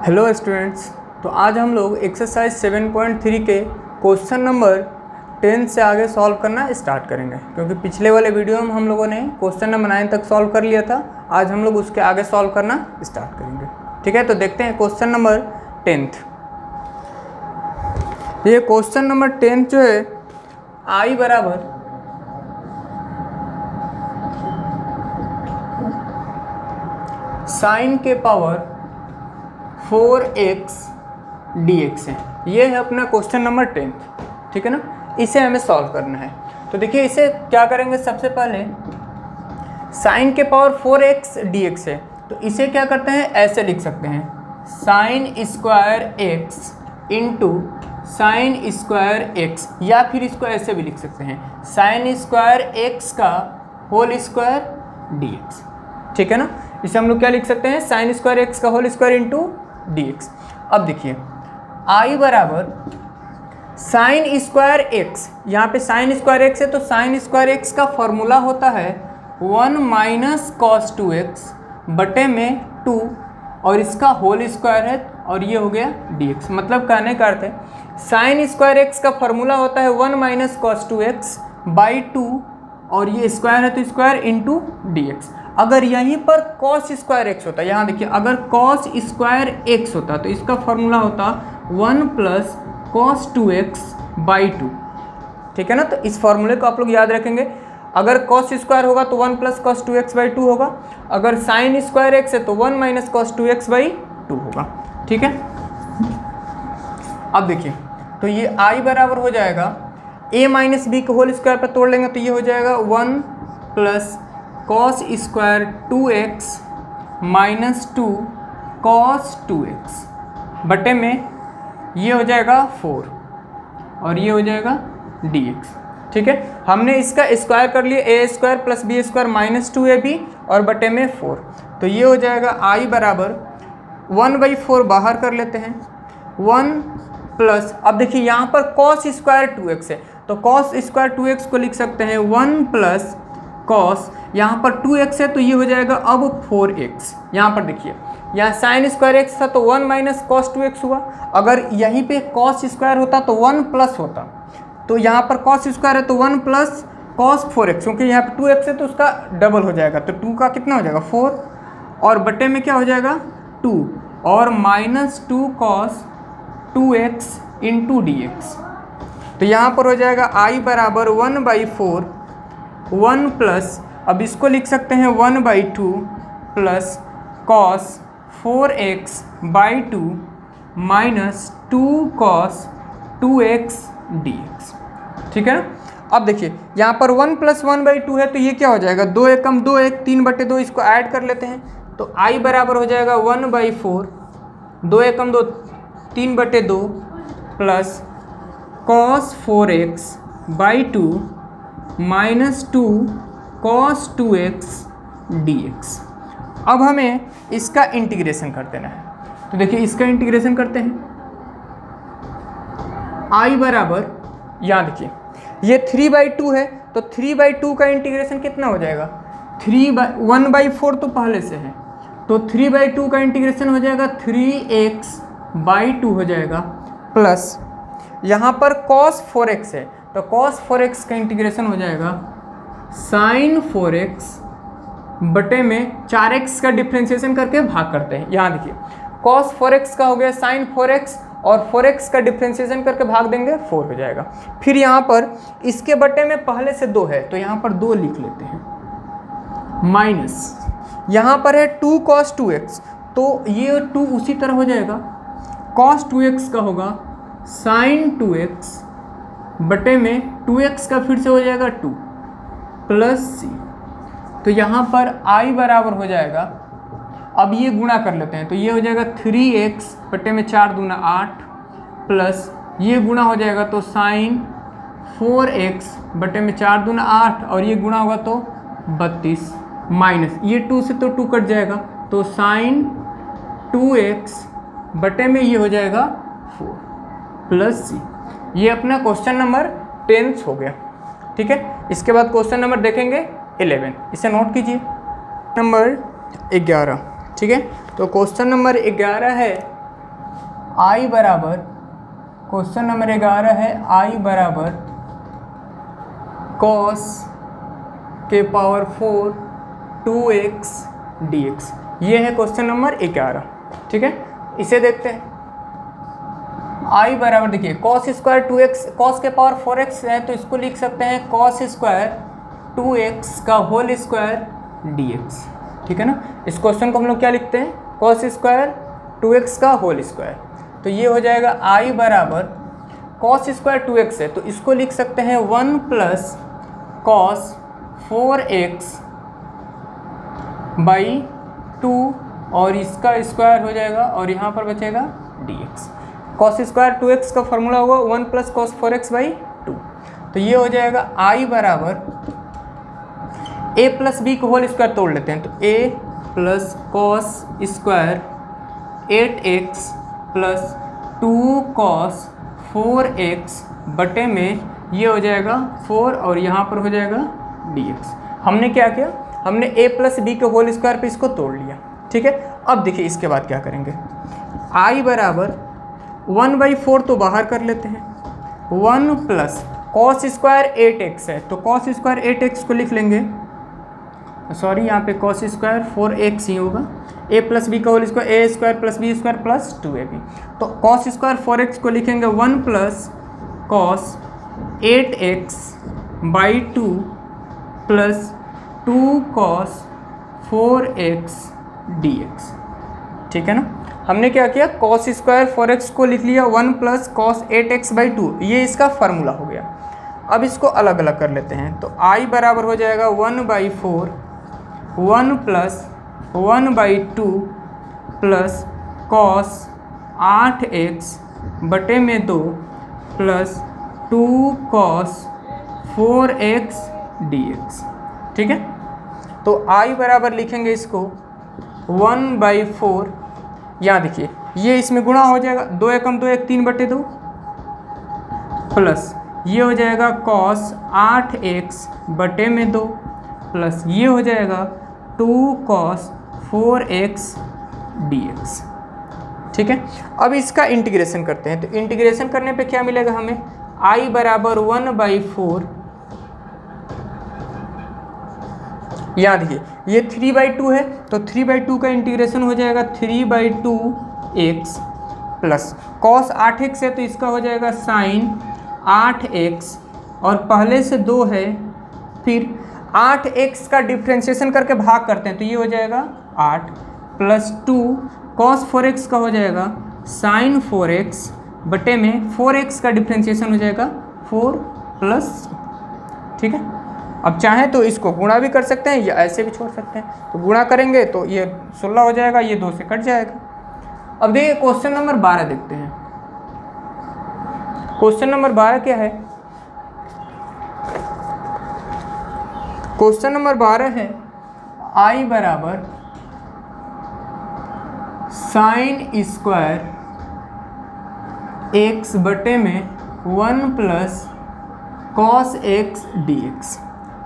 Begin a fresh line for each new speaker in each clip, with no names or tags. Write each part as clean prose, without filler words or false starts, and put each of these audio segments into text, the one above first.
Hello students, तो आज हम लोग एक्सरसाइज 7.3 के क्वेश्चन नंबर 10 से आगे सॉल्व करना स्टार्ट करेंगे, क्योंकि पिछले वाले वीडियो में हम लोगों ने क्वेश्चन नंबर 9 तक सॉल्व कर लिया था। आज हम लोग उसके आगे सॉल्व करना स्टार्ट करेंगे। ठीक है, तो देखते हैं क्वेश्चन नंबर 10। ये क्वेश्चन नंबर 10 जो है आई बराबर साइन के पावर 4x dx है। ये है अपना क्वेश्चन नंबर 10। ठीक है ना, इसे हमें सॉल्व करना है। तो देखिए इसे क्या करेंगे, सबसे पहले साइन के पावर 4x dx है, तो इसे क्या करते हैं, ऐसे लिख सकते हैं sine square x into sine square x, या फिर इसको ऐसे भी लिख सकते हैं साइन स्क्वायर x का होल स्क्वायर dx। ठीक है ना, इसे हम लोग क्या लिख सकते हैं, साइन स्क्वायर x का होल स्क्वायर इंटू dx। अब देखिए i बराबर साइन स्क्वायर x, यहाँ पे साइन स्क्वायर x है तो साइन स्क्वायर x का फॉर्मूला होता है 1 माइनस कॉस 2x बटे में 2, और इसका होल स्क्वायर है और ये हो गया dx। मतलब कहने का अर्थ है साइन स्क्वायर x का फॉर्मूला होता है 1 माइनस कॉस 2x बाई 2, और ये स्क्वायर है तो स्क्वायर इंटू dx। अगर यहीं पर cos स्क्वायर x होता है, यहाँ देखिए अगर cos स्क्वायर x होता तो इसका फॉर्मूला होता 1 प्लस कॉस 2x बाई 2। ठीक है ना, तो इस फॉर्मूले को आप लोग याद रखेंगे। अगर cos स्क्वायर होगा तो 1 प्लस कॉस 2x बाई 2 होगा, अगर साइन स्क्वायर x है तो 1 माइनस कॉस 2x बाई 2 होगा। ठीक है, अब देखिए तो ये i बराबर हो जाएगा a माइनस बी के होल स्क्वायर पर तोड़ लेंगे तो ये हो जाएगा 1 plus cos square 2x minus 2 cos 2x बटे में ये हो जाएगा 4, और ये हो जाएगा dx। ठीक है, हमने इसका स्क्वायर कर लिया, a square plus B square minus 2ab और बटे में 4, तो ये हो जाएगा i बराबर 1/4 बाहर कर लेते हैं 1 प्लस, अब देखिए यहाँ पर कॉस स्क्वायर 2x है तो कॉस स्क्वायर 2x को लिख सकते हैं 1 प्लस कॉस, यहाँ पर 2x है तो ये हो जाएगा अब 4x। यहाँ पर देखिए यहाँ साइन स्क्वायर x था तो 1 माइनस कॉस 2x हुआ, अगर यहीं पे कॉस स्क्वायर होता तो 1 प्लस होता, तो यहाँ पर कॉस स्क्वायर है तो 1 प्लस कॉस 4x, क्योंकि यहाँ पे 2x है तो उसका डबल हो जाएगा, तो 2 का कितना हो जाएगा 4, और बटे में क्या हो जाएगा 2, और minus 2 cos 2x into dx। तो यहाँ पर हो जाएगा i बराबर 1/4 1 प्लस, अब इसको लिख सकते हैं 1/2 plus cos 4x by 2 minus 2 cos 2x dx। ठीक है ना, अब देखिए यहाँ पर 1 प्लस 1/2 है तो ये क्या हो जाएगा 2 एकम 2 1 3/2, इसको ऐड कर लेते हैं तो i बराबर हो जाएगा 1/4 2 एकम 2 3/2 plus cos 4x by 2 minus 2 cos 2x dx। अब हमें इसका इंटीग्रेशन कर देना है, तो देखिए इसका इंटीग्रेशन करते हैं। i बराबर, यहाँ देखिए ये 3/2 है तो 3/2 का इंटीग्रेशन कितना हो जाएगा 1/4 तो पहले से है, तो 3/2 का इंटीग्रेशन हो जाएगा 3x/2 हो जाएगा, प्लस यहाँ पर cos 4x है तो cos 4x का इंटीग्रेशन हो जाएगा sin 4x बटे में 4x का डिफ्रेंशिएशन करके भाग करते हैं। यहाँ देखिए cos 4x का हो गया sin 4x, और 4x का डिफ्रेंशिएशन करके भाग देंगे 4 हो जाएगा। फिर यहाँ पर इसके बटे में पहले से 2 है तो यहाँ पर 2 लिख लेते हैं, माइनस यहाँ पर है 2 cos 2x, तो ये 2 उसी तरह हो जाएगा, cos 2x का होगा sin 2x बटे में 2x का फिर से हो जाएगा 2 प्लस c, तो यहाँ पर i बराबर हो जाएगा, अब ये गुणा कर लेते हैं तो ये हो जाएगा 3x बटे में 4 दूना 8 प्लस ये गुणा हो जाएगा तो sin 4x बटे में 4 दूना 8, और ये गुणा होगा तो 32 माइनस ये 2 से तो 2 कट जाएगा तो sin 2x बटे में ये हो जाएगा 4 प्लस c। ये अपना क्वेश्चन नंबर 10 हो गया। ठीक है, इसके बाद क्वेश्चन नंबर देखेंगे 11, इसे नोट कीजिए, नंबर 11। ठीक है, तो क्वेश्चन नंबर 11 है आई बराबर, क्वेश्चन नंबर 11 है, आई बराबर cos के पावर 4 2x dx। ये है क्वेश्चन नंबर 11। ठीक है, इसे देखते हैं। आई बराबर देखिए cos स्क्वायर 2x, cos के पावर 4x है तो इसको लिख सकते हैं cos स्क्वायर 2x का होल स्क्वायर dx। ठीक है ना, इस क्वेश्चन को हम लोग क्या लिखते हैं, cos स्क्वायर 2x का होल स्क्वायर। तो ये हो जाएगा आई बराबर cos स्क्वायर 2x है तो इसको लिख सकते हैं 1 प्लस cos 4x बाई 2 और इसका स्क्वायर हो जाएगा और यहाँ पर बचेगा dx। cos स्क्वायर 2x का फॉर्मूला होगा 1 प्लस cos 4x बाई 2। तो ये हो जाएगा आई बराबर a प्लस बी को होल स्क्वायर तोड़ लेते हैं तो a plus cos square 8x plus 2 cos 4x बटे में ये हो जाएगा 4 और यहाँ पर हो जाएगा dx। हमने क्या किया, हमने a प्लस बी के होल स्क्वायर पे इसको तोड़ लिया। ठीक है, अब देखिए इसके बाद क्या करेंगे, i बराबर 1/4 तो बाहर कर लेते हैं, 1 प्लस cos स्क्वायर 8x है तो cos स्क्वायर 8x को लिख लेंगे, सॉरी यहाँ पे cos स्क्वायर 4x ही होगा, a प्लस बी का whole square a square plus B square plus 2ab। तो cos स्क्वायर 4x को लिखेंगे 1 plus cos 8x by 2 plus 2 cos 4x dx। ठीक है ना, हमने क्या किया, cos स्क्वायर 4x को लिख लिया 1 प्लस cos 8x बाई 2, ये इसका फार्मूला हो गया। अब इसको अलग अलग कर लेते हैं तो i बराबर हो जाएगा 1/4 1 प्लस 1/2 प्लस cos 8x बटे में 2 प्लस 2 cos 4x dx। ठीक है, तो i बराबर लिखेंगे इसको 1/4, यहाँ देखिए ये इसमें गुणा हो जाएगा, 2 एकम 2 1 3/2 प्लस ये हो जाएगा cos 8x बटे में 2 प्लस ये हो जाएगा 2 cos 4x dx। ठीक है, अब इसका इंटीग्रेशन करते हैं तो इंटीग्रेशन करने पे क्या मिलेगा हमें, i बराबर 1/4, यहाँ देखिए ये 3/2 है तो 3/2 का इंटीग्रेशन हो जाएगा 3/2x प्लस cos 8x है तो इसका हो जाएगा sin 8x और पहले से 2 है, फिर 8x का डिफ्रेंशिएशन करके भाग करते हैं तो ये हो जाएगा 8 प्लस 2 cos 4x का हो जाएगा sin 4x बटे में 4x का डिफ्रेंशिएशन हो जाएगा 4 प्लस। ठीक है, अब चाहें तो इसको गुणा भी कर सकते हैं या ऐसे भी छोड़ सकते हैं, तो गुणा करेंगे तो ये 16 हो जाएगा, ये 2 से कट जाएगा। अब देखिए क्वेश्चन नंबर 12 देखते हैं। क्वेश्चन नंबर 12 क्या है, क्वेश्चन नंबर 12 है i बराबर साइन स्क्वायर x बटे में 1 प्लस cos x dx।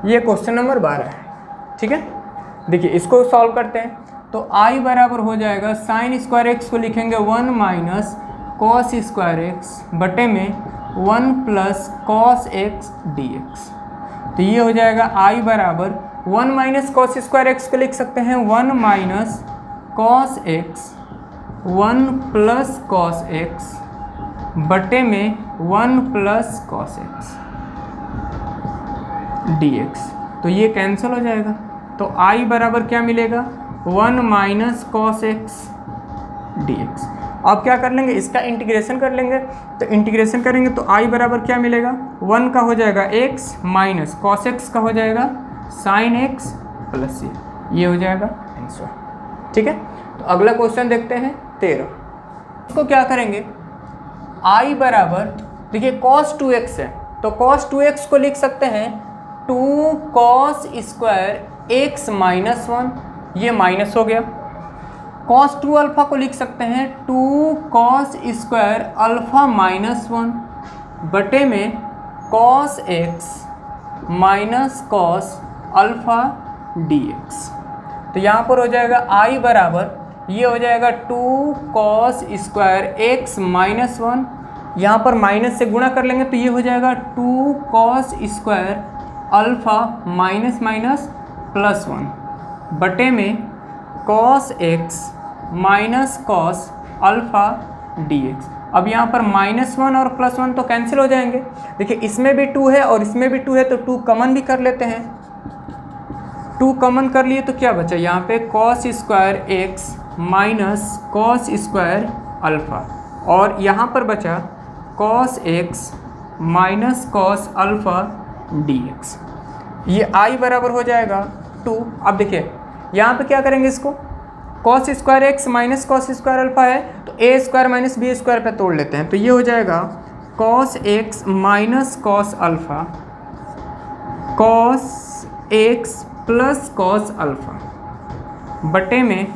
ये क्वेश्चन नंबर 12 है। ठीक है, देखिए इसको सॉल्व करते हैं तो i बराबर हो जाएगा साइन स्क्वायर x को लिखेंगे 1 माइनस cos स्क्वायर x बटे में 1 प्लस cos x dx। तो ये हो जाएगा i बराबर 1 माइनस cos स्क्वायर x को लिख सकते हैं 1 minus cos x 1 plus cos x बटे में 1 प्लस cos x dx। तो ये कैंसिल हो जाएगा तो i बराबर क्या मिलेगा 1 माइनस cos x dx। अब क्या कर लेंगे, इसका इंटीग्रेशन कर लेंगे तो इंटीग्रेशन करेंगे तो i बराबर क्या मिलेगा, 1 का हो जाएगा x माइनस cos x का हो जाएगा sin x प्लस ये हो जाएगा आंसर। ठीक है, तो अगला क्वेश्चन देखते हैं 13। इसको क्या करेंगे, i बराबर देखिए cos 2x है तो cos 2x को लिख सकते हैं 2 cos स्क्वायर x माइनस 1, ये माइनस हो गया। cos 2 अल्फ़ा को लिख सकते हैं 2 cos स्क्वायर अल्फ़ा माइनस 1 बटे में cos x minus cos alpha dx। तो यहाँ पर हो जाएगा i बराबर ये हो जाएगा 2 cos स्क्वायर एक्स माइनस 1, यहाँ पर माइनस से गुणा कर लेंगे तो ये हो जाएगा 2 cos square alpha minus minus plus 1 बटे में cos x minus cos alpha dx। अब यहाँ पर -1 और +1 तो कैंसिल हो जाएंगे। देखिए इसमें भी 2 है और इसमें भी 2 है तो 2 कॉमन भी कर लेते हैं। 2 कॉमन कर लिए तो क्या बचा यहाँ पे cos square x minus cos square alpha, और यहाँ पर बचा cos x minus cos alpha dx। ये i बराबर हो जाएगा 2। अब देखिए यहाँ पे क्या करेंगे, इसको cos square x minus cos square alpha है तो a square minus B square पे तोड़ लेते हैं, तो ये हो जाएगा cos x minus cos alpha cos x plus cos alpha बटे में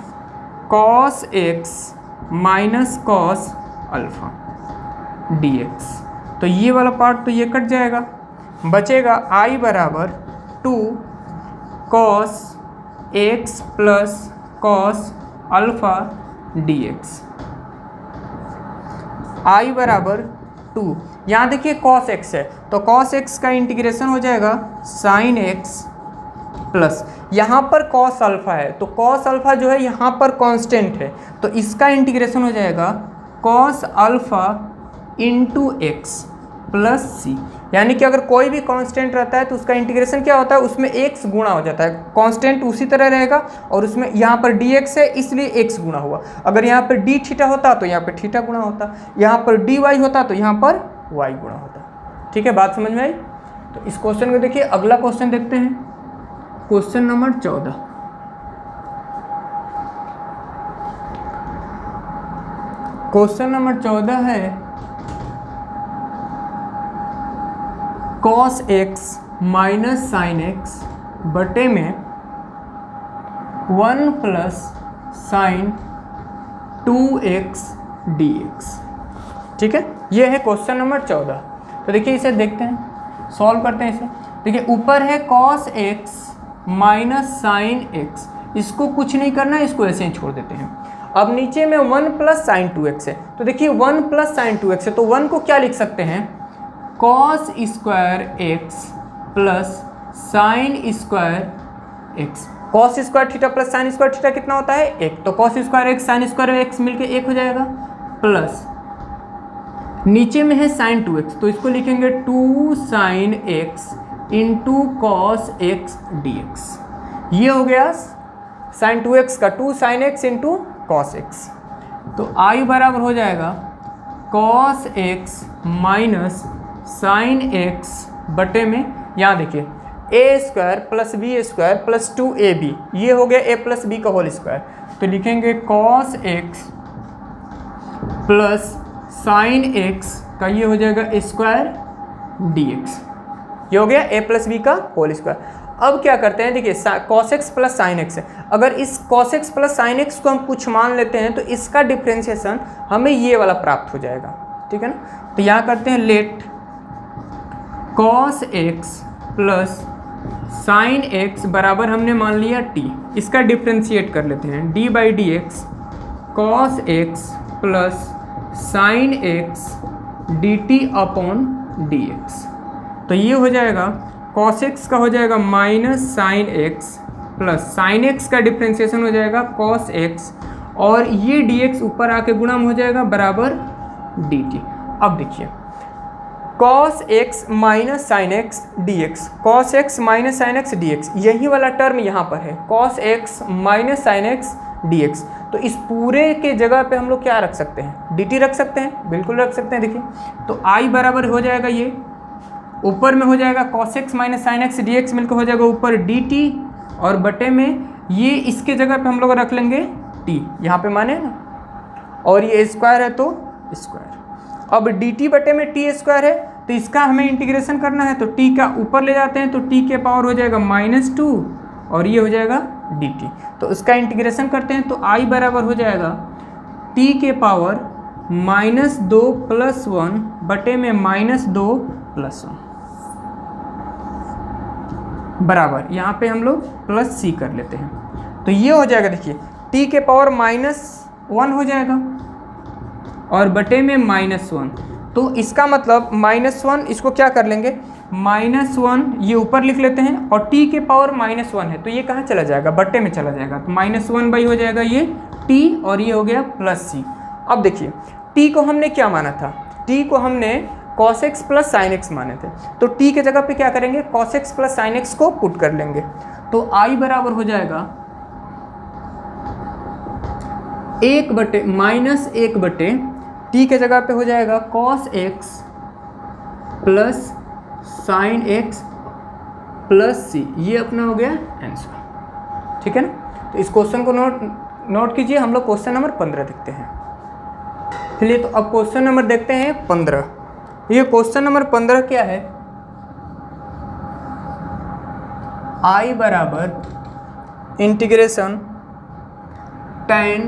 cos x minus cos alpha dx। तो ये वाला पार्ट तो ये कट जाएगा, बचेगा i बराबर 2 cos x plus cos alpha dx। i बराबर 2, यहाँ देखिए cos x है तो cos x का इंटीग्रेशन हो जाएगा sin x प्लस यहाँ पर cos अल्फ़ा है तो cos अल्फ़ा जो है यहाँ पर कांस्टेंट है तो इसका इंटीग्रेशन हो जाएगा cos alpha into x plus c. यानी कि अगर कोई भी कांस्टेंट रहता है तो उसका इंटीग्रेशन क्या होता है, उसमें x गुणा हो जाता है। कांस्टेंट उसी तरह रहेगा और उसमें यहाँ पर dx है इसलिए x गुणा हुआ। अगर यहाँ पर d थीटा होता तो यहाँ पर थीटा गुणा होता, यहाँ पर dy होता तो यहाँ पर y गुणा होता। ठीक है, बात समझ में आई। तो इस क्वेश्चन को देखिए, अगला क्वेश्चन देखते हैं, क्वेश्चन नंबर 14। क्वेश्चन नंबर 14 है cos x minus sine x बटे में 1 प्लस साइन 2x dx। ठीक है, ये है क्वेश्चन नंबर 14। तो देखिए इसे देखते हैं, सॉल्व करते हैं इसे। देखिए ऊपर है cos x minus sine x, इसको कुछ नहीं करना है, इसको ऐसे ही छोड़ देते हैं। अब नीचे में 1 प्लस साइन 2x है तो देखिए 1 प्लस साइन 2x है तो 1 को क्या लिख सकते हैं, cos square x plus sine square x. cos square theta plus sine square theta कितना होता है, 1, तो cos square x sine square x मिलके 1 हो जाएगा, प्लस नीचे में है साइन 2x तो इसको लिखेंगे 2 sine x into cos x dx। ये हो गया साइन 2x का 2 sine x into cos x. तो i बराबर हो जाएगा cos x minus sine x बटे में, यहाँ देखिए a square plus B square plus 2ab, ये हो गया a प्लस बी का होल स्क्वायर, तो लिखेंगे cos x plus sine x का ये हो जाएगा स्क्वायर dx। ये हो गया a प्लस बी का होल स्क्वायर। अब क्या करते हैं, देखिए cos x plus sine x है, अगर इस cos x plus sine x को हम कुछ मान लेते हैं तो इसका डिफ्रेंशिएशन हमें ये वाला प्राप्त हो जाएगा। ठीक है ना, तो यहाँ करते हैं let cos x plus sine x बराबर हमने मान लिया t, इसका डिफ्रेंशिएट कर लेते हैं d by D x cos x plus sine x D T upon D x. तो ये हो जाएगा cos x का हो जाएगा minus sine x plus sine x का डिफ्रेंशिएशन हो जाएगा cos x और ये dx ऊपर आके गुणा हो जाएगा बराबर dt। अब देखिए cos x minus sine x dx, cos x minus sine x dx, यही वाला टर्म यहाँ पर है cos x minus sine x dx। तो इस पूरे के जगह पे हम लोग क्या रख सकते हैं, dt रख सकते हैं, बिल्कुल रख सकते हैं। देखिए तो i बराबर हो जाएगा, ये ऊपर में हो जाएगा cos x minus sine x dx मिलकर हो जाएगा ऊपर dt और बटे में ये इसके जगह पे हम लोग रख लेंगे t, यहाँ पे माने ना, और ये स्क्वायर है तो स्क्वायर। अब dt बटे में t स्क्वायर है तो इसका हमें इंटीग्रेशन करना है तो t का ऊपर ले जाते हैं तो t के पावर हो जाएगा -2 और ये हो जाएगा dt। तो उसका इंटीग्रेशन करते हैं तो i बराबर हो जाएगा t के पावर -2 प्लस 1 बटे में -2 प्लस 1 बराबर, यहाँ पे हम लोग प्लस c कर लेते हैं तो ये हो जाएगा। देखिए टी के पावर -1 हो जाएगा और बटे में -1, तो इसका मतलब -1 इसको क्या कर लेंगे, -1 ये ऊपर लिख लेते हैं और t के पावर -1 है तो ये कहाँ चला जाएगा, बट्टे में चला जाएगा, तो -1 हो जाएगा ये t और ये हो गया +c। अब देखिए t को हमने क्या माना था, t को हमने cos x + sin x माने थे, तो t के जगह पे क्या करेंगे, cos x + sin x को पुट कर लेंगे, तो i बराबर हो जाएगा 1/- t के जगह पे हो जाएगा cos x + sin x + c, ये अपना हो गया आंसर। ठीक है ना, तो इस क्वेश्चन को नोट कीजिए। हम लोग क्वेश्चन नंबर 15 देखते हैं। चलिए तो अब क्वेश्चन नंबर देखते हैं 15। ये क्वेश्चन नंबर 15 क्या है, i बराबर integration tan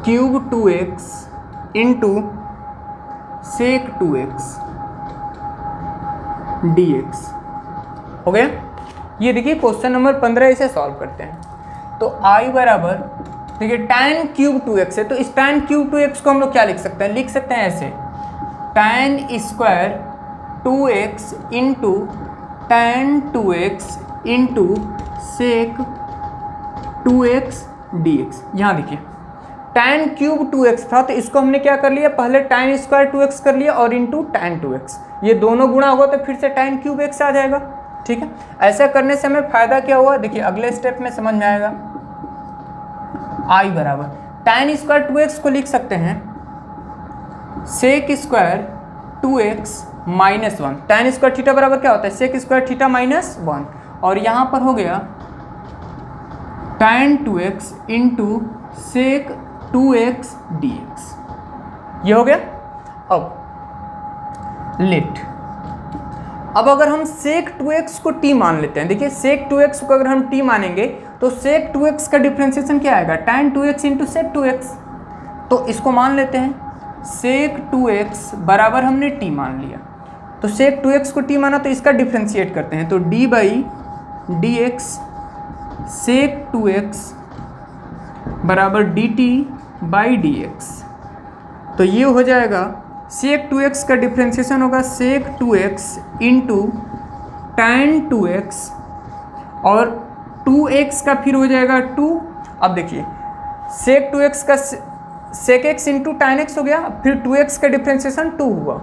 cube 2x into sec 2x dx हो गया। ये देखिए क्वेश्चन नंबर 15, इसे सॉल्व करते हैं। तो i बराबर देखिए tan क्यूब 2x है, तो इस tan क्यूब 2x को हम लोग क्या लिख सकते हैं, लिख सकते हैं ऐसे tan square 2x into tan 2x into sec 2x dx। यहाँ देखिए tan क्यूब 2x था तो इसको हमने क्या कर लिया, पहले tan स्क्वायर 2x कर लिया और इंटू tan 2x, ये दोनों गुणा होगा तो फिर से tan क्यूब x आ जाएगा। ठीक है, ऐसा करने से हमें फायदा क्या हुआ, देखिए अगले स्टेप में समझ में आएगा। i बराबर tan स्क्वायर 2x को लिख सकते हैं sec square 2x -1, tan square theta बराबर क्या होता है, sec स्क्वायर थीटा -1, और यहाँ पर हो गया tan 2x into sec 2x dx, ये हो गया। अब लेट, अब अगर हम sec 2x को t मान लेते हैं, देखिए sec 2x को अगर हम t मानेंगे तो sec 2x का डिफ्रेंसिएशन क्या आएगा, tan 2x into sec 2x, तो इसको मान लेते हैं sec 2x बराबर हमने t मान लिया, तो sec 2x को t माना तो इसका डिफ्रेंशिएट करते हैं, तो d/dx sec 2x बराबर dt/dx, तो ये हो जाएगा sec 2x का डिफ्रेंशिएशन होगा sec 2x into tan 2x और 2x का फिर हो जाएगा 2। अब देखिए sec 2x का sec x into tan x हो गया, फिर 2x का डिफ्रेंशिएशन 2 हुआ।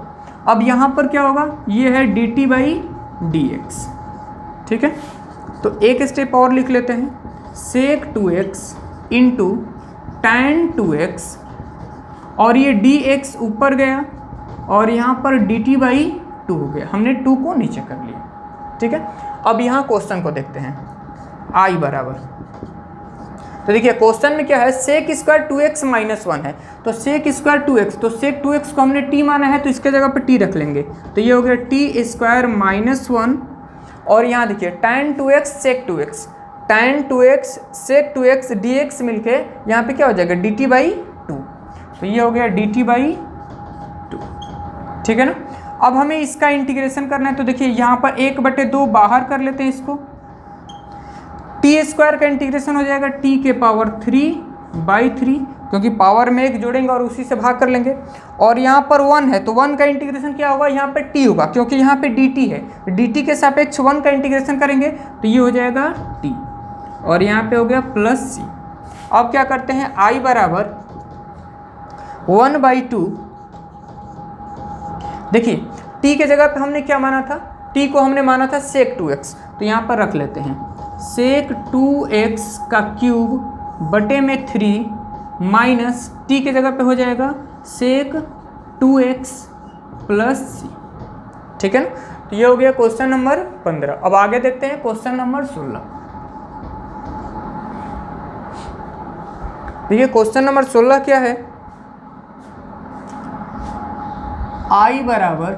अब यहाँ पर क्या होगा, ये है dt/dx। ठीक है, तो एक स्टेप और लिख लेते हैं sec 2x into tan 2x और ये dx ऊपर गया और यहाँ पर dt/2 हो गया, हमने 2 को नीचे कर लिया। ठीक है, अब यहाँ क्वेश्चन को देखते हैं। i बराबर, तो देखिए क्वेश्चन में क्या है, sec स्क्वायर 2x -1 है, तो sec स्क्वायर 2x, तो sec 2x को हमने t माना है तो इसके जगह पर t रख लेंगे, तो ये हो गया t स्क्वायर -1 और यहाँ देखिए tan 2x sec 2x, tan 2x sec 2x dx मिलके यहाँ पे क्या हो जाएगा dt/2, तो ये हो गया dt/2। ठीक है ना, अब हमें इसका इंटीग्रेशन करना है, तो देखिए यहाँ पर 1/2 बाहर कर लेते हैं इसको, टी स्क्वायर का इंटीग्रेशन हो जाएगा t के पावर 3/3, क्योंकि पावर में एक जोड़ेंगे और उसी से भाग कर लेंगे, और यहाँ पर 1 है तो 1 का इंटीग्रेशन क्या होगा, यहाँ पे t होगा, क्योंकि यहाँ पे dt है, dt के सापेक्ष 1 का इंटीग्रेशन करेंगे तो ये हो जाएगा t और यहाँ पे हो गया +c। अब क्या करते हैं, i बराबर 1/2, देखिए t के जगह पे हमने क्या माना था, t को हमने माना था sec 2x, तो यहाँ पर रख लेते हैं sec 2x का क्यूब बटे में 3 माइनस t के जगह पे हो जाएगा sec 2x + c। ठीक है ना, तो ये हो गया क्वेश्चन नंबर 15। अब आगे देखते हैं क्वेश्चन नंबर 16। देखिए क्वेश्चन नंबर 16 क्या है, i बराबर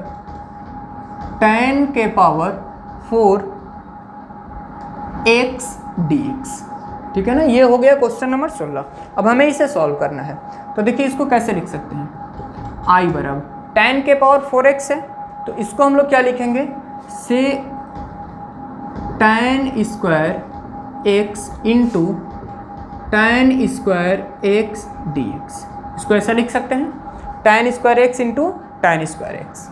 tan के पावर 4 x dx। ठीक है ना, ये हो गया क्वेश्चन नंबर 16। अब हमें इसे सॉल्व करना है, तो देखिए इसको कैसे लिख सकते हैं, i बराबर tan के पावर 4x है तो इसको हम लोग क्या लिखेंगे, से tan square x into tan square x D x. इसको ऐसा लिख सकते हैं, tan square x into tan square x.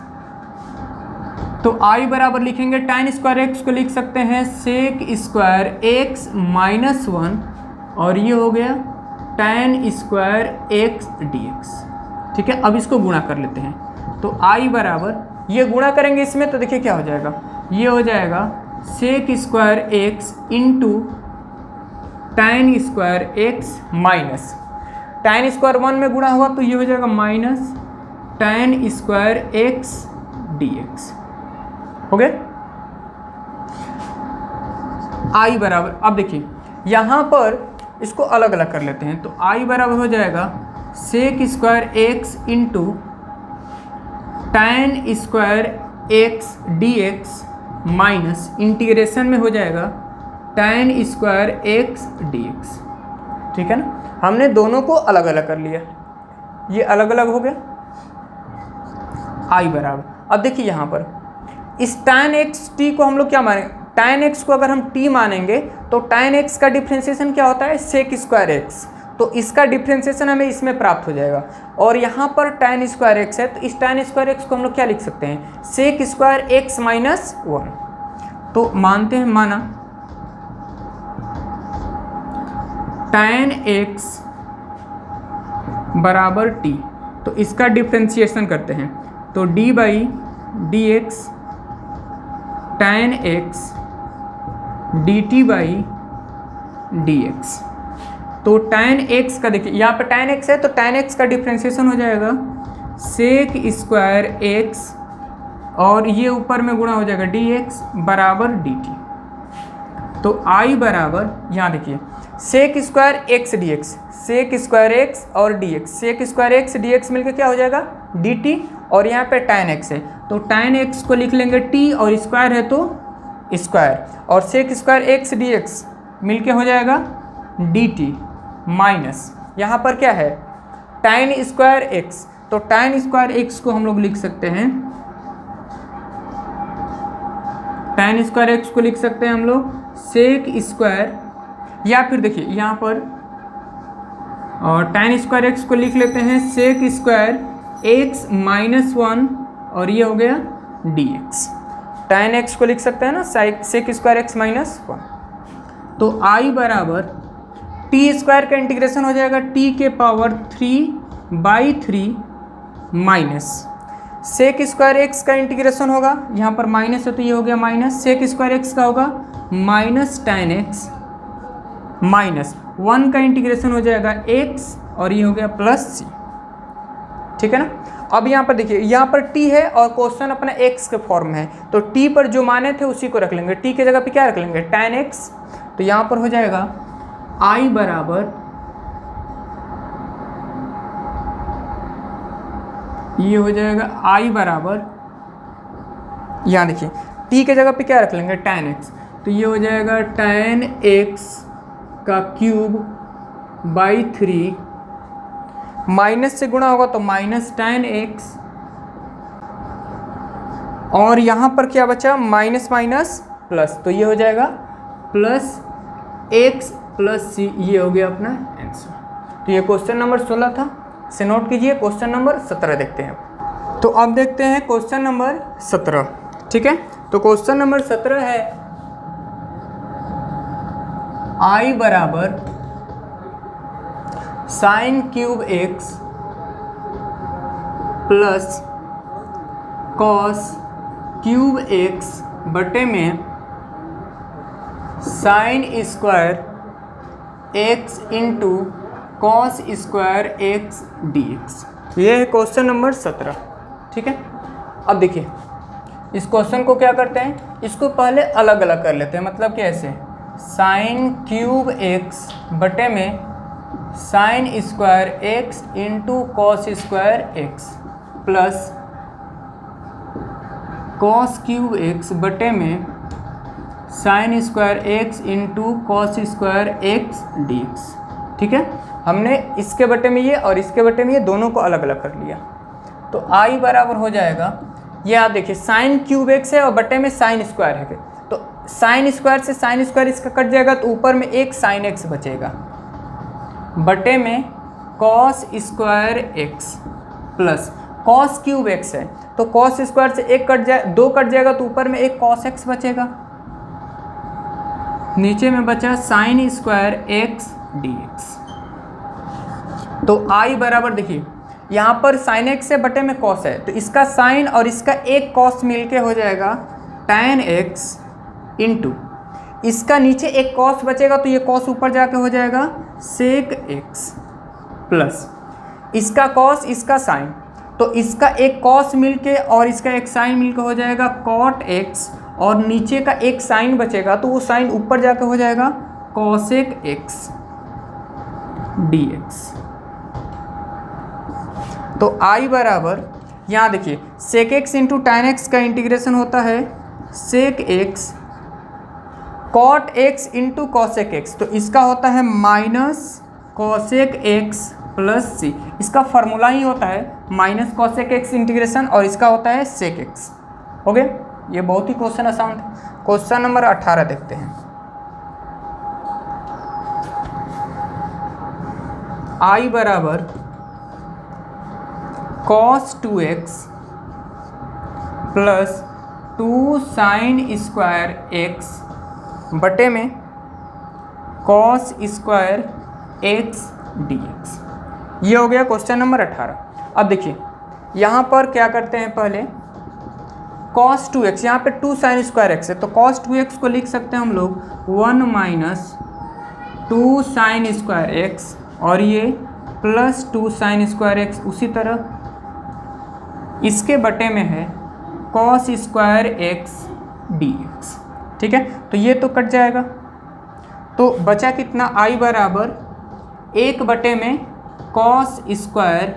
तो I बराबर लिखेंगे tan स्क्वायर एक्स को लिख सकते हैं सेक स्क्वायर एक्स माइनस 1 और ये हो गया tan square x D x. ठीक है, अब इसको गुणा कर लेते हैं। तो I बराबर ये गुणा करेंगे इसमें तो देखिए क्या हो जाएगा, ये हो जाएगा sec square x into tan square x minus tan square 1 में गुणा हुआ तो ये हो जाएगा minus tan square x D x. हो गया। I बराबर, अब देखिए यहाँ पर इसको अलग अलग कर लेते हैं। तो I बराबर हो जाएगा sec square x into tan square x D x minus integration में हो जाएगा tan square x D x. ठीक है ना, हमने दोनों को अलग अलग कर लिया, ये अलग अलग हो गया। I बराबर, अब देखिए यहाँ पर इस tan एक्स टी को हम लोग क्या मानेंगे, tan एक्स को अगर हम t मानेंगे तो tan एक्स का डिफ्रेंशिएशन क्या होता है, सेक स्क्वायर एक्स। तो इसका डिफ्रेंशिएशन हमें इसमें प्राप्त हो जाएगा। और यहाँ पर tan स्क्वायर एक्स है तो इस tan स्क्वायर एक्स को हम लोग क्या लिख सकते हैं, सेक स्क्वायर एक्स माइनस 1। तो मानते हैं, माना tan एक्स बराबर t, तो इसका डिफ्रेंशिएशन करते हैं तो d by D x tan x D T by D x. तो tan एक्स का देखिए यहाँ पे tan एक्स है तो tan एक्स का डिफ्रेंशिएशन हो जाएगा सेक स्क्वायर एक्स और ये ऊपर में गुणा हो जाएगा डी एक्स बराबर डी टी। तो I बराबर यहाँ देखिए sec square x D x, sec square x और d x, sec square x D x मिलकर क्या हो जाएगा डी टी, और यहाँ पे tan एक्स है तो tan एक्स को लिख लेंगे t और स्क्वायर है तो स्क्वायर, और sec square x D x मिल हो जाएगा डी टी माइनस यहाँ पर क्या है tan स्क्वायर एक्स। तो tan स्क्वायर एक्स को हम लोग लिख सकते हैं, tan स्क्वायर एक्स को लिख सकते हैं हम लोग सेक स्क्वायर, या फिर देखिए यहाँ पर और tan स्क्वायर एक्स को लिख लेते हैं सेक स्क्वायर एक्स माइनस 1 और ये हो गया डी एक्स। tan एक्स को लिख सकते हैं ना सेक स्क्वायर एक्स माइनस 1। तो I बराबर टी स्क्वायर का इंटीग्रेशन हो जाएगा t के power 3/3 minus sec square x का इंटीग्रेशन होगा, यहाँ पर माइनस है तो ये हो गया माइनस सेक स्क्वायर एक्स का होगा माइनस tan एक्स माइनस 1 का इंटीग्रेशन हो जाएगा x और ये हो गया प्लस c। ठीक है ना। अब यहाँ पर देखिए यहाँ पर t है और क्वेश्चन अपना x के फॉर्म है तो t पर जो माने थे उसी को रख लेंगे, t के जगह पे क्या रख लेंगे tan x। तो यहाँ पर हो जाएगा I बराबर ये हो जाएगा I बराबर, यहाँ देखिए t के जगह पे क्या रख लेंगे tan x, तो ये हो जाएगा tan x का क्यूब बाई 3 माइनस से गुणा होगा तो माइनस tan x और यहाँ पर क्या बचा माइनस माइनस प्लस, तो ये हो जाएगा प्लस x प्लस c, ये हो गया अपना आंसर। तो ये क्वेश्चन नंबर 16 था, इसे नोट कीजिए। क्वेश्चन नंबर 17 देखते हैं। तो अब देखते हैं क्वेश्चन नंबर 17। ठीक है, तो क्वेश्चन नंबर 17 है I बराबर sine cube x plus cos cube x बटे में sine square x into cos square x D x. ये है क्वेश्चन नंबर 17। ठीक है, अब देखिए इस क्वेश्चन को क्या करते हैं, इसको पहले अलग अलग कर लेते हैं। मतलब कि ऐसे साइन क्यूब एक्स बटे में sine square x into cos square x plus cos cube x बटे में sine square x into cos square x D x. ठीक है, हमने इसके बटे में ये और इसके बटे में ये दोनों को अलग अलग कर लिया। तो I बराबर हो जाएगा, ये आप देखिए साइन क्यूब एक्स है और बटे में साइन स्क्वायर है, तो साइन स्क्वायर से साइन स्क्वायर इसका कट जाएगा तो ऊपर में एक साइन एक्स बचेगा। बटे में cos square x plus cos cube x है, तो कॉस स्क्वायर से एक कट जाए, 2 कट जाएगा तो ऊपर में एक कॉस एक्स बचेगा, नीचे में बचा sine square x D x. तो आई बराबर देखिए यहाँ पर साइन एक्स से बटे में कॉस है, तो इसका साइन और इसका एक कॉस मिलके हो जाएगा tan एक्स इंटू इसका नीचे एक कॉस बचेगा, तो ये कॉस ऊपर जाके हो जाएगा सेक एक्स प्लस इसका कॉस इसका साइन, तो इसका एक कॉस मिलके और इसका एक साइन मिलके हो जाएगा कॉट एक्स, और नीचे का एक साइन बचेगा तो वो साइन ऊपर जाके हो जाएगा कॉसेक एक्स डी एक्स। तो आई बराबर यहाँ देखिए sec x into tan x का इंटीग्रेशन होता है sec x cot x into cosec x, तो इसका होता है minus cosec x plus C, इसका फार्मूला ही होता है माइनस कॉसेक एक्स इंटीग्रेशन, और इसका होता है सेक एक्स। हो गया, ये बहुत ही क्वेश्चन आसान था। क्वेश्चन नंबर 18 देखते हैं। आई बराबर cos 2x plus 2 sine square x बटे में cos square x D x. ये हो गया क्वेश्चन नंबर 18। अब देखिए यहाँ पर क्या करते हैं, पहले cos 2x, यहाँ पे 2 साइन स्क्वायर एक्स है, तो cos 2x को लिख सकते हैं हम लोग 1 माइनस 2 साइन स्क्वायर एक्स, और ये प्लस 2 साइन स्क्वायर एक्स, उसी तरह इसके बटे में है cos square x D x. ठीक है, तो ये तो कट जाएगा, तो बचा कितना, आई बराबर 1 बटे में cos square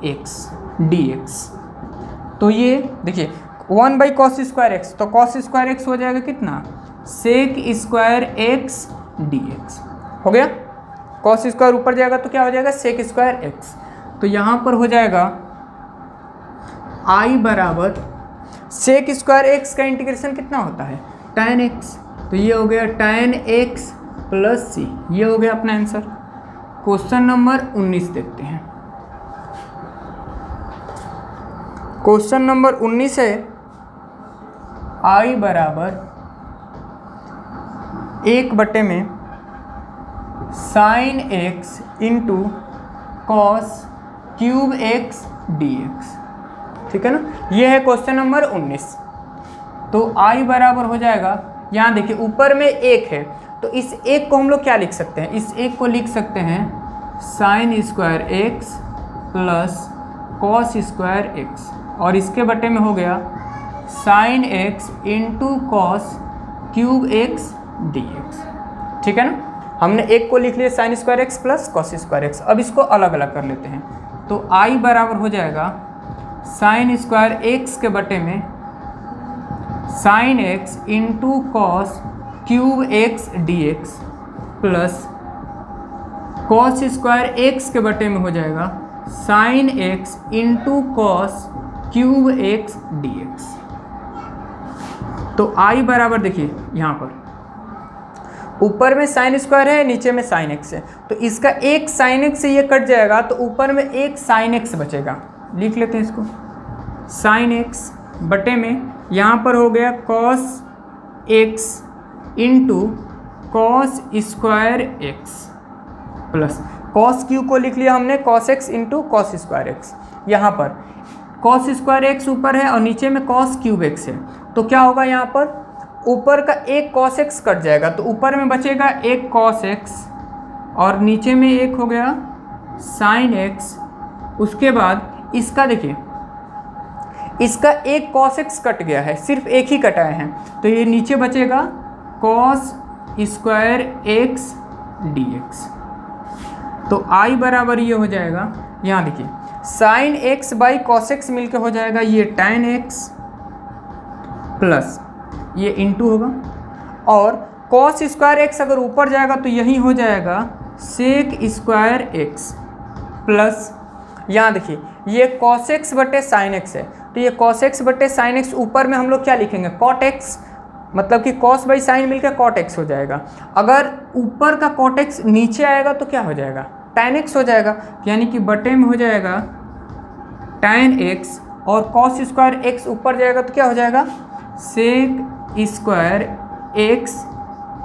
x D x. तो ये देखिए 1 बाई कॉस स्क्वायर एक्स, तो cos स्क्वायर एक्स हो जाएगा कितना, sec square x D x. हो गया, cos स्क्वायर ऊपर जाएगा तो क्या हो जाएगा, सेक स्क्वायर एक्स। तो यहाँ पर हो जाएगा आई बराबर सेक स्क्वायर एक्स का इंटीग्रेशन कितना होता है, tan एक्स, तो ये हो गया tan एक्स प्लस सी। ये हो गया अपना आंसर। क्वेश्चन नंबर 19 देखते हैं। क्वेश्चन नंबर 19 है आई बराबर 1 बटे में sign x into cos cube x D x. ठीक है ना, ये है क्वेश्चन नंबर 19। तो आई बराबर हो जाएगा, यहाँ देखिए ऊपर में 1 है, तो इस 1 को हम लोग क्या लिख सकते हैं, इस 1 को लिख सकते हैं sine square x plus cos square x, और इसके बटे में हो गया sign x into cos cube x D x. ठीक है ना, हमने 1 को लिख लिया sine square x plus cos square x. अब इसको अलग अलग कर लेते हैं, तो आई बराबर हो जाएगा साइन स्क्वायर एक्स के बटे में sign x into cos cube x D x plus cos square x के बटे में हो जाएगा sign x into cos cube x D x. तो आई बराबर देखिए यहाँ पर ऊपर में साइन स्क्वायर है, नीचे में साइन एक्स है, तो इसका एक साइन एक्स से ये कट जाएगा, तो ऊपर में एक साइन एक्स बचेगा। लिख लेते हैं इसको, साइन एक्स बटे में यहाँ पर हो गया cos x into cos square x plus cos Q को लिख लिया हमने cos x into cos square x. यहाँ पर कॉस स्क्वायर एक्स ऊपर है और नीचे में कॉस क्यूब एक्स है, तो क्या होगा, यहाँ पर ऊपर का एक कॉस एक्स कट जाएगा, तो ऊपर में बचेगा एक कॉस एक्स और नीचे में एक हो गया साइन एक्स। उसके बाद इसका देखिए, इसका एक कॉस एक्स कट गया है, सिर्फ एक ही कटाए हैं, तो ये नीचे बचेगा cos square x D x. तो आई बराबर ये हो जाएगा, यहाँ देखिए sine x by cos x मिलकर हो जाएगा ये tan एक्स प्लस ये इंटू होगा, और कॉस स्क्वायर एक्स अगर ऊपर जाएगा तो यही हो जाएगा सेक स्क्वायर एक्स प्लस, यहाँ देखिए ये कॉस एक्स बटे साइन एक्स है, तो ये कॉस एक्स बटे साइन एक्स ऊपर में हम लोग क्या लिखेंगे, कॉट एक्स मतलब कि कॉस बाई साइन मिलकर कॉट एक्स हो जाएगा। अगर ऊपर का कॉट एक्स नीचे आएगा तो क्या हो जाएगा, टैन एक्स हो जाएगा, यानी कि बटे में हो जाएगा टैन एक्स, और कॉस स्क्वायर एक्स ऊपर जाएगा तो क्या हो जाएगा, sec square x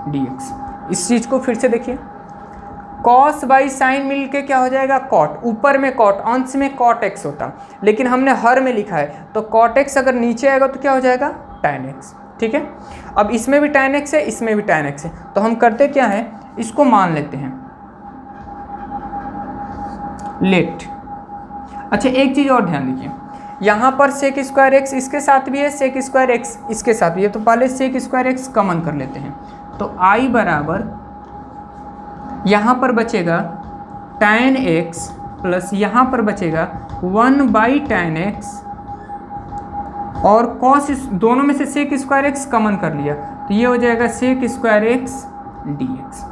D x. इस चीज़ को फिर से देखिए, कॉस बाई साइन मिल के क्या हो जाएगा, कॉट, ऊपर में कॉट, अंश में कॉट एक्स होता, लेकिन हमने हर में लिखा है, तो कॉट एक्स अगर नीचे आएगा तो क्या हो जाएगा, टैन एक्स। ठीक है, अब इसमें भी टैन एक्स है, इसमें भी टैन एक्स है, तो हम करते क्या है, इसको मान लेते हैं लेट। अच्छा एक चीज़ और ध्यान दीजिए, यहाँ पर सेक स्क्वायर एक्स इसके साथ भी है, सेक स्क्वायर एक्स इसके साथ भी है, तो पहले सेक स्क्वायर एक्स कॉमन कर लेते हैं, तो आई बराबर यहाँ पर बचेगा टैन एक्स प्लस यहाँ पर बचेगा 1/tan x, और कॉस दोनों में से सेक स्क्वायर एक्स कॉमन कर लिया, तो ये हो जाएगा sec square x D x.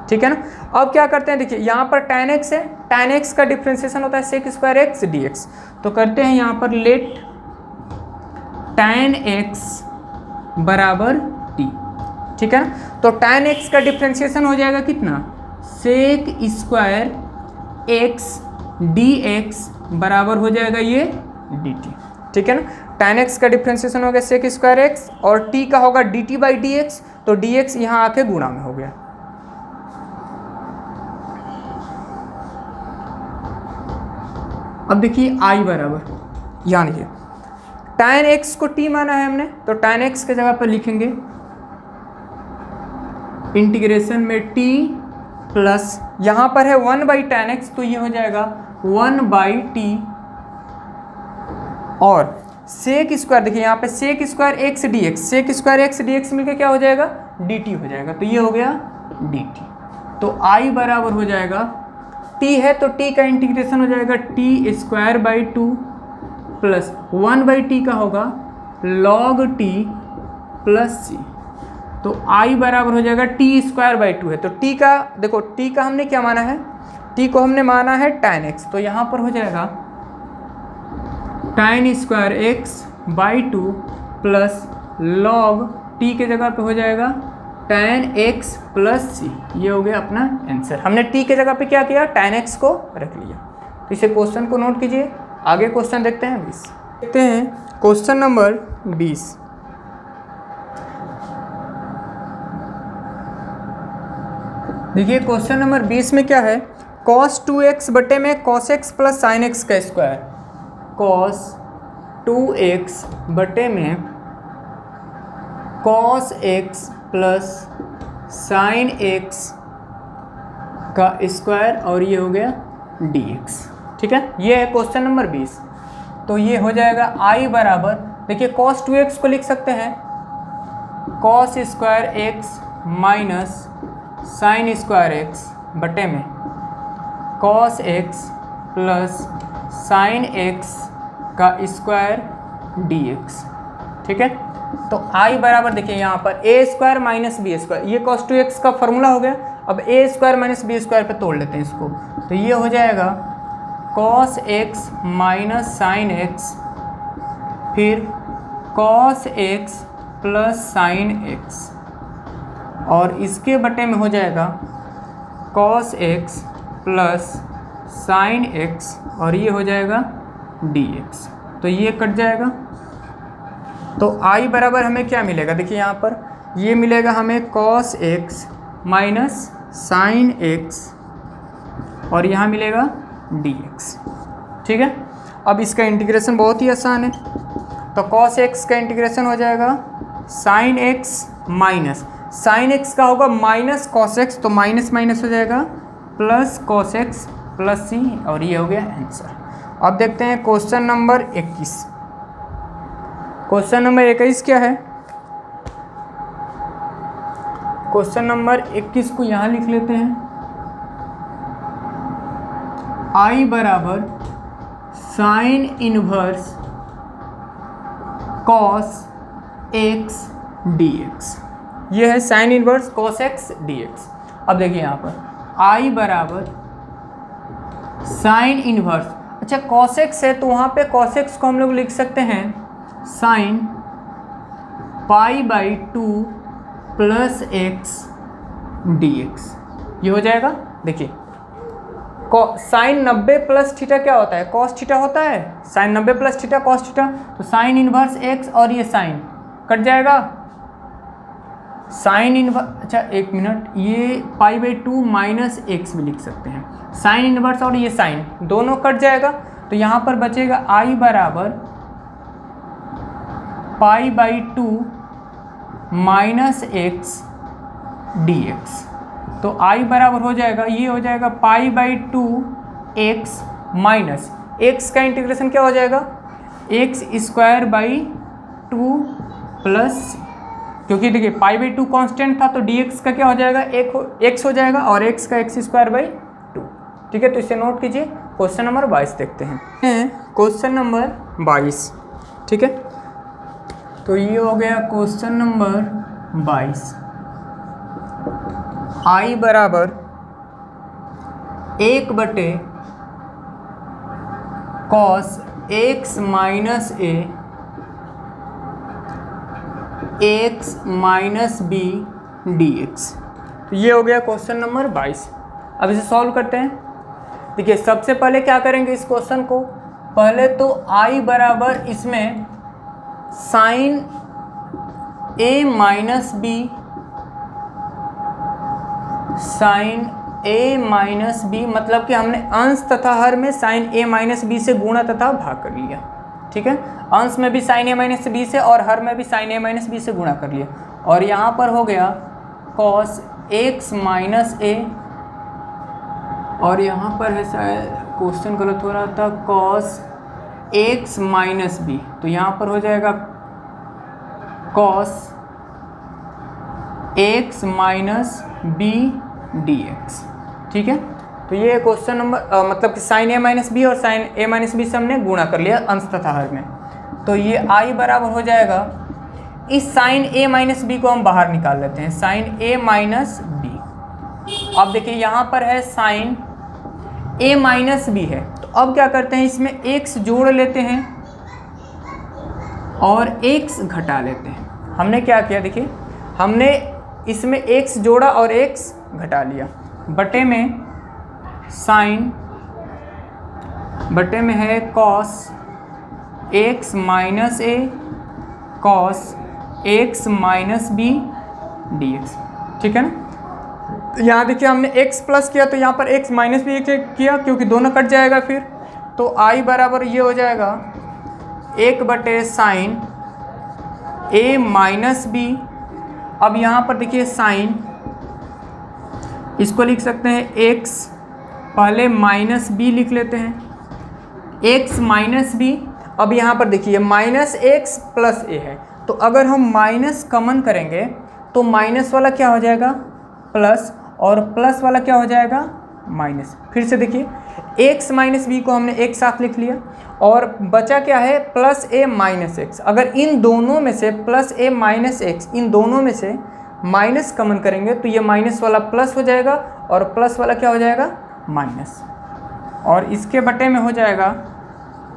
ठीक है ना। अब क्या करते हैं, देखिए यहाँ पर tan x है, tan x का डिफ्रेंसिएशन होता है sec square x D x, तो करते हैं यहाँ पर लेट tan x बराबर t। ठीक है ना, तो tan x का डिफ्रेंसिएशन हो जाएगा कितना, sec square x D x बराबर हो जाएगा ये डी टी। ठीक है ना, tan x का डिफ्रेंसिएशन हो गया सेक स्क्वायर एक्स, और t का होगा D T by D x, तो डी एक्स यहाँ आके गुणा में हो गया। अब देखिए i बराबर, यहाँ देखिए tan x को t माना है हमने, तो tan x के जगह पर लिखेंगे इंटीग्रेशन में t प्लस यहाँ पर है 1/tan x, तो ये हो जाएगा 1/t, और सेक स्क्वायर, देखिए यहाँ पे sec square x D x, sec square x D x मिलकर क्या हो जाएगा, डी टी हो जाएगा, तो ये हो गया डी टी। तो आई बराबर हो जाएगा, टी है तो टी का इंटीग्रेशन हो जाएगा T square by 2 plus 1/t का होगा log t प्लस सी, तो आई बराबर हो जाएगा टी स्क्वायर बाई 2 है, तो टी का देखो, टी का हमने क्या माना है, टी को हमने माना है tan x, तो यहाँ पर हो जाएगा tan square x by 2 plus log T के जगह पे हो जाएगा tan x प्लस सी, ये हो गया अपना आंसर। हमने t के जगह पे क्या किया, tan x को रख लिया। तो इसे क्वेश्चन को नोट कीजिए, आगे क्वेश्चन देखते हैं 20। देखते हैं क्वेश्चन नंबर 20। देखिए क्वेश्चन नंबर 20 में क्या है, cos 2x बटे में cos x plus sin x का स्क्वायर, cos 2x बटे में cos x plus sin x का स्क्वायर, और ये हो गया dx। ठीक है, ये है क्वेश्चन नंबर 20। तो ये हो जाएगा i बराबर, देखिए cos 2x को लिख सकते हैं cos square x minus sin square x बटे में cos x plus sin x का स्क्वायर dx। ठीक है, तो i बराबर देखिए यहाँ पर a square minus B square, ये cos 2x का फॉर्मूला हो गया। अब a square minus B square पे तोड़ लेते हैं इसको, तो ये हो जाएगा cos x minus sine x, फिर cos x plus sine x, और इसके बटे में हो जाएगा cos x plus sine x, और ये हो जाएगा dx, तो ये कट जाएगा। तो i बराबर हमें क्या मिलेगा, देखिए यहाँ पर ये मिलेगा हमें cos x minus sine x, और यहाँ मिलेगा dx। ठीक है, अब इसका इंटीग्रेशन बहुत ही आसान है, तो cos x का इंटीग्रेशन हो जाएगा sine x minus sine x का होगा माइनस cos x, तो माइनस माइनस हो जाएगा plus cos x plus c, और ये हो गया आंसर। अब देखते हैं क्वेश्चन नंबर 21। क्वेश्चन नंबर 21 क्या है, क्वेश्चन नंबर 21 को यहाँ लिख लेते हैं, i बराबर sine inverse cos x dx, ये है sine inverse cos x dx। अब देखिए यहाँ पर i बराबर साइन इनवर्स, अच्छा cos x है तो वहाँ पे cos x को हम लोग लिख सकते हैं साइन π/2 प्लस एक्स dx। ये हो जाएगा। देखिए साइन 90 प्लस थीटा क्या होता है, कॉस थीटा होता है। Sine 90 plus theta cos theta, तो साइन इनवर्स एक्स और ये साइन कट जाएगा। साइन इनवर्स, अच्छा एक मिनट, ये π/2 माइनस एक्स भी लिख सकते हैं। साइन इनवर्स और ये साइन दोनों कट जाएगा, तो यहाँ पर बचेगा i बराबर π/2 माइनस एक्स dx। तो i बराबर हो जाएगा, ये हो जाएगा π/2 एक्स माइनस एक्स का इंटीग्रेशन क्या हो जाएगा, x² 2 प्लस, क्योंकि देखिए π/2 कांस्टेंट था तो dx का क्या हो जाएगा, x हो जाएगा, और x का x² 2। ठीक है, तो इसे नोट कीजिए। क्वेश्चन नंबर 22 देखते हैं। Question number 22। ठीक है, तो ये हो गया क्वेश्चन नंबर 22। i बराबर 1/cos x minus a x minus b dx। तो ये हो गया क्वेश्चन नंबर 22। अब इसे सॉल्व करते हैं। देखिए सबसे पहले क्या करेंगे इस क्वेश्चन को, पहले तो i बराबर इसमें sine a minus b, sine a minus B, मतलब कि हमने अंश तथा हर में साइन a माइनस बी से गुणा तथा भाग कर लिया। ठीक है, अंश में भी साइन a माइनस बी से और हर में भी साइन a माइनस बी से गुणा कर लिया। और यहाँ पर हो गया कॉस x माइनस a, और यहाँ पर है शायद क्वेश्चन गलत हो रहा था, कॉस x माइनस बी, तो यहाँ पर हो जाएगा cos x minus B dx। ठीक है, तो ये क्वेश्चन नंबर मतलब कि साइन a माइनस बी और साइन a माइनस बी से हमने गुणा कर लिया अंश तथा हर में। तो ये i बराबर हो जाएगा, इस साइन a माइनस बी को हम बाहर निकाल लेते हैं, साइन a माइनस बी। अब देखिए यहाँ पर है साइन a माइनस बी है, तो अब क्या करते हैं, इसमें x जोड़ लेते हैं और x घटा लेते हैं। हमने क्या किया, देखिए हमने इसमें x जोड़ा और x घटा लिया, बटे में साइन, बटे में है cos x minus a cos x minus b dx। ठीक है ना, यहाँ देखिए हमने x प्लस किया तो यहाँ पर x माइनस भी किया, क्योंकि दोनों कट जाएगा फिर। तो i बराबर ये हो जाएगा 1/साइन a माइनस b। अब यहाँ पर देखिए साइन, इसको लिख सकते हैं x, पहले माइनस b लिख लेते हैं, x माइनस b। अब यहाँ पर देखिए माइनस x प्लस a है, तो अगर हम माइनस कॉमन करेंगे तो माइनस वाला क्या हो जाएगा प्लस, और प्लस वाला क्या हो जाएगा माइनस। फिर से देखिए x माइनस बी को हमने एक साथ लिख लिया, और बचा क्या है प्लस a माइनस एक्स। अगर इन दोनों में से प्लस a माइनस एक्स, इन दोनों में से माइनस कॉमन करेंगे तो ये माइनस वाला प्लस हो जाएगा और प्लस वाला क्या हो जाएगा माइनस, और इसके बटे में हो जाएगा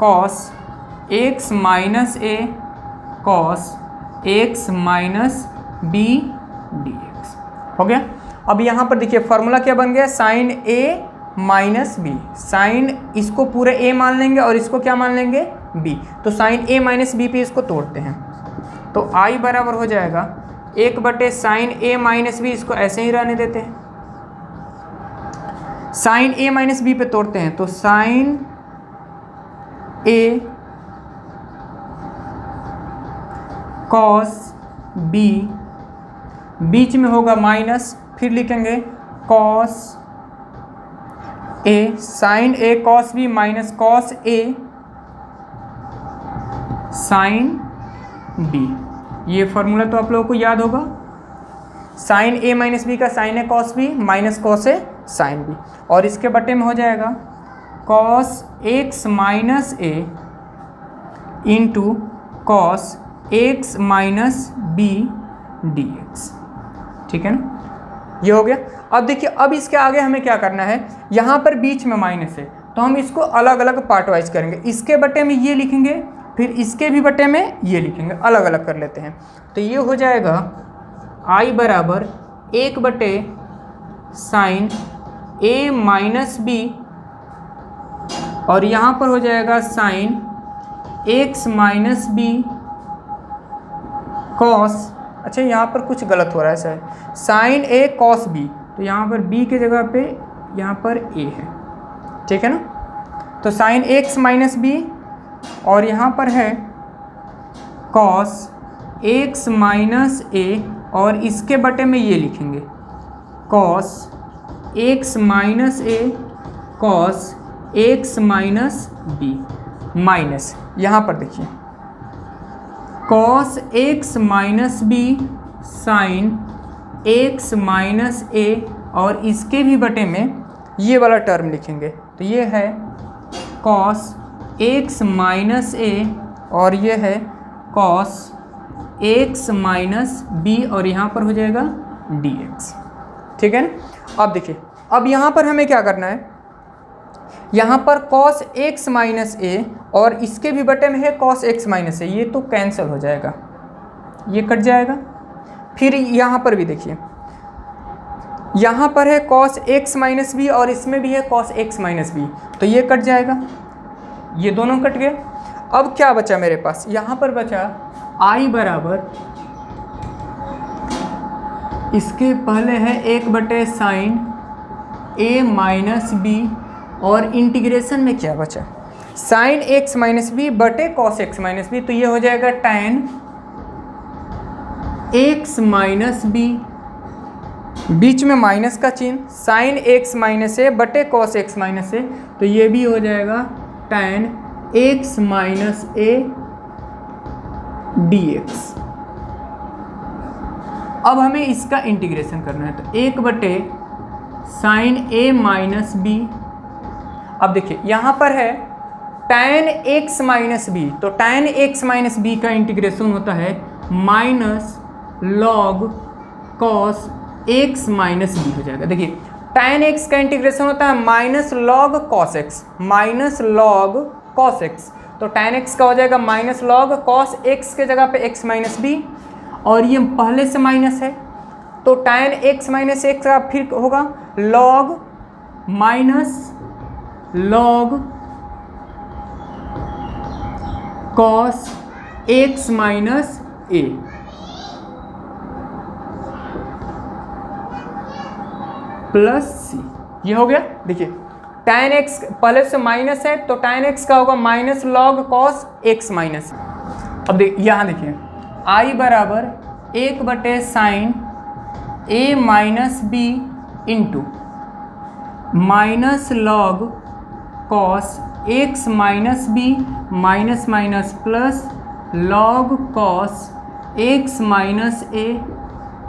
cos x minus a cos x minus b dx। हो गया। अब यहाँ पर देखिए फार्मूला क्या बन गया, sine a minus B. Sine इसको पूरे a मान लेंगे और इसको क्या मान लेंगे b, तो साइन a माइनस बी पे इसको तोड़ते हैं, तो i बराबर हो जाएगा 1/साइन a माइनस बी, इसको ऐसे ही रहने देते हैं। साइन a माइनस बी पे तोड़ते हैं, तो साइन a कॉस b, बीच में होगा माइनस, फिर लिखेंगे cos a, sine a cos b minus cos a sine b। ये फॉर्मूला तो आप लोगों को याद होगा, साइन a माइनस बी का sine a cos b minus cos a sine b, और इसके बटे में हो जाएगा cos x minus a into cos x minus b dx। ठीक है ना, ये हो गया। अब देखिए अब इसके आगे हमें क्या करना है, यहाँ पर बीच में माइनस है तो हम इसको अलग अलग पार्ट वाइज करेंगे। इसके बटे में ये लिखेंगे फिर इसके भी बटे में ये लिखेंगे, अलग अलग कर लेते हैं। तो ये हो जाएगा I बराबर 1/sin A माइनस बी, और यहाँ पर हो जाएगा sin x minus B cos, अच्छा यहाँ पर कुछ गलत हो रहा है sir, sin A cos B, तो यहाँ पर b की जगह पे यहाँ पर a है, ठीक है ना। तो sin x माइनस बी, और यहाँ पर है cos x माइनस a, और इसके बटे में ये लिखेंगे cos x minus a cos x minus b, minus यहाँ पर देखिए cos x minus b sin x minus a, और इसके भी बटे में ये वाला टर्म लिखेंगे। तो ये है cos x माइनस a, और ये है cos x माइनस b, और यहाँ पर हो जाएगा dx, ठीक है ना। अब देखिए, अब यहाँ पर हमें क्या करना है, यहाँ पर cos x माइनस a और इसके भी बटे में है cos x माइनस a, ये तो कैंसिल हो जाएगा, ये कट जाएगा। फिर यहाँ पर भी देखिए, यहाँ पर है cos x माइनस बी और इसमें भी है cos x माइनस बी, तो ये कट जाएगा, ये दोनों कट गए। अब क्या बचा मेरे पास, यहाँ पर बचा I बराबर, इसके पहले है 1/sin A माइनस बी, और इंटीग्रेशन में क्या बचा, sin x माइनस बी बटे cos x माइनस बी, तो ये हो जाएगा tan x माइनस बी, बीच में माइनस का चिन्ह, sin x माइनस ए बटे cos x माइनस ए, तो ये भी हो जाएगा tan x माइनस ए dx। अब हमें इसका इंटीग्रेशन करना है, तो 1/sin A माइनस बी। अब देखिए यहाँ पर है tan x माइनस बी, तो tan x माइनस बी का इंटीग्रेशन होता है minus log cos x minus B हो जाएगा। देखिए tan x का इंटीग्रेशन होता है minus log cos x, minus log cos x, तो tan x का हो जाएगा माइनस log cos x के जगह पे x माइनस बी, और ये पहले से माइनस है, तो tan x माइनस x का फिर होगा log minus log cos x minus a, plus c, ये हो गया। देखिए tan x पहले से माइनस है, तो tan x का होगा minus log cos x minus. अब यहाँ देखिए I बराबर 1/sin A minus b into minus log cos x minus b minus minus plus log cos x minus a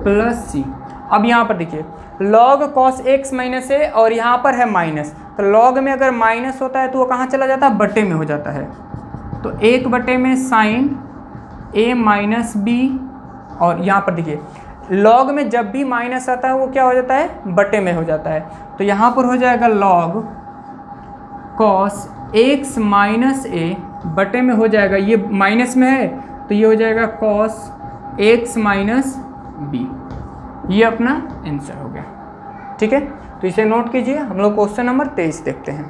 plus c. अब यहाँ पर देखिए log cos x minus a, और यहाँ पर है माइनस, तो log में अगर माइनस होता है तो वो कहाँ चला जाता है, बटे में हो जाता है, तो 1 में sin A माइनस बी, और यहाँ पर देखिए log में जब भी माइनस आता है वो क्या हो जाता है, बटे में हो जाता है, तो यहाँ पर हो जाएगा log cos x minus a बटे में हो जाएगा, ये माइनस में है तो ये हो जाएगा cos x माइनस बी। ये अपना आंसर हो गया, ठीक है। तो इसे नोट कीजिए। हम लोग क्वेश्चन नंबर 23 देखते हैं।